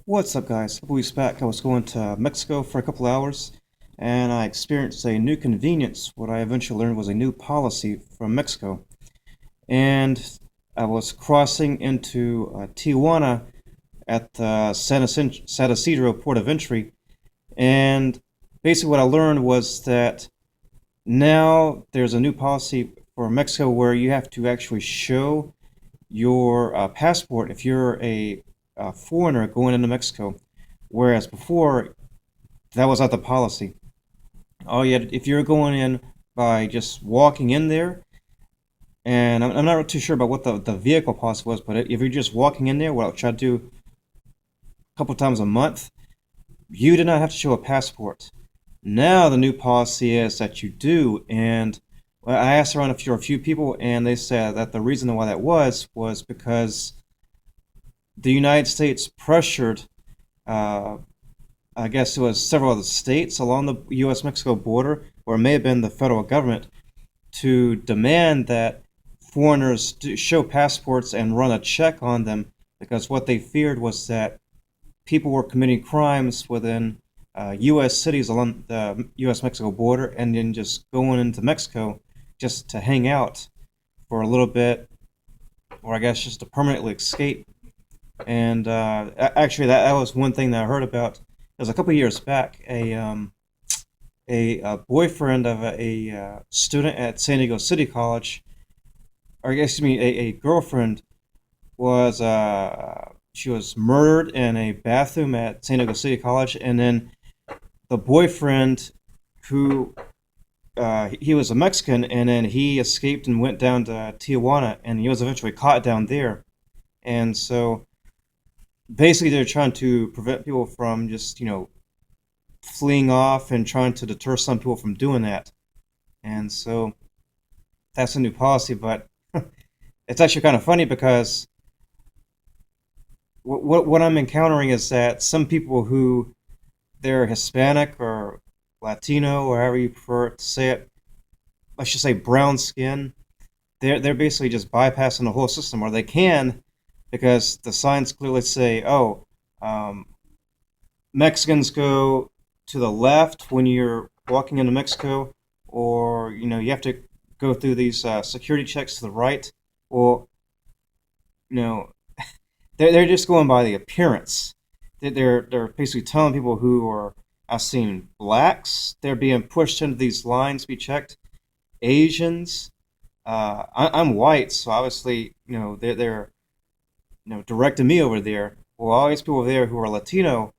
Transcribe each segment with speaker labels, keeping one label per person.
Speaker 1: What's up, guys? A couple weeks back, I was going to Mexico for a couple hours, and I experienced a new convenience, what I eventually learned was a new policy from Mexico. And I was crossing into Tijuana at the San Isidro port of entry, and basically what I learned was that now there's a new policy for Mexico where you have to actually show your passport if you're a foreigner going into Mexico, whereas before that was not the policy. Oh yeah, if you're going in by just walking in there, and I'm not too sure about what the vehicle policy was, but if you're just walking in there, what I'll try to do a couple times a month, you do not have to show a passport. Now the new policy is that you do, and well, I asked around a few people, and they said that the reason why that was because the United States pressured, uh, I guess it was several other states along the U.S. Mexico border, or it may have been the federal government, to demand that foreigners show passports and run a check on them because what they feared was that people were committing crimes within U.S. cities along the U.S. Mexico border and then just going into Mexico just to hang out for a little bit, or I guess just to permanently escape. And actually, that was one thing that I heard about. It was a couple of years back. A boyfriend of a student at San Diego City College, or excuse me, a girlfriend was she was murdered in a bathroom at San Diego City College, and then the boyfriend who he was a Mexican, and then he escaped and went down to Tijuana, and he was eventually caught down there. And so basically, they're trying to prevent people from just fleeing off and trying to deter some people from doing that. And so that's a new policy, but it's actually kind of funny because what I'm encountering is that some people who they're Hispanic or Latino or however you prefer to say it, let's just say brown skin, they're basically just bypassing the whole system, or they can because the signs clearly say, oh, um, Mexicans go to the left when you're walking into Mexico, or you have to go through these security checks to the right. Well, you know, they're just going by the appearance. They're basically telling people who are, I've seen blacks, they're being pushed into these lines to be checked. Asians, I'm white, so obviously they're directing me over there. Well, all these people over there who are Latino,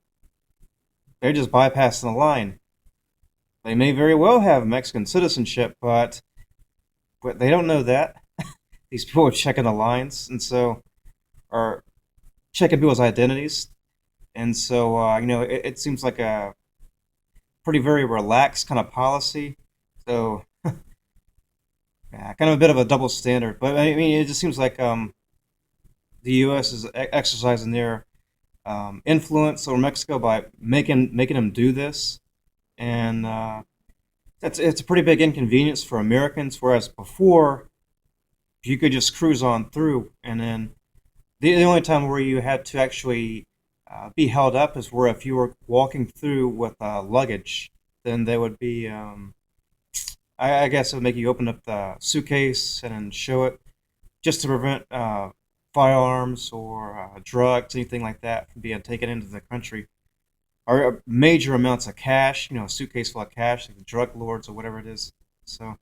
Speaker 1: they're just bypassing the line. They may very well have Mexican citizenship, but they don't know that. These people are checking the lines, and so are checking people's identities, and so it seems like a pretty very relaxed kind of policy. So yeah, kind of a bit of a double standard, but I mean it just seems like the U.S. is exercising their influence over Mexico by making them do this, and it's a pretty big inconvenience for Americans. Whereas before, you could just cruise on through, and then the only time where you had to actually be held up is where if you were walking through with luggage, then they would be. I guess it would make you open up the suitcase and then show it, just to prevent firearms or drugs, anything like that, from being taken into the country. Or major amounts of cash, a suitcase full of cash, like the drug lords or whatever it is. So,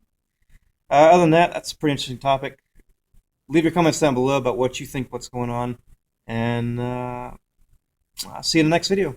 Speaker 1: other than that, that's a pretty interesting topic. Leave your comments down below about what you think, what's going on, and I'll see you in the next video.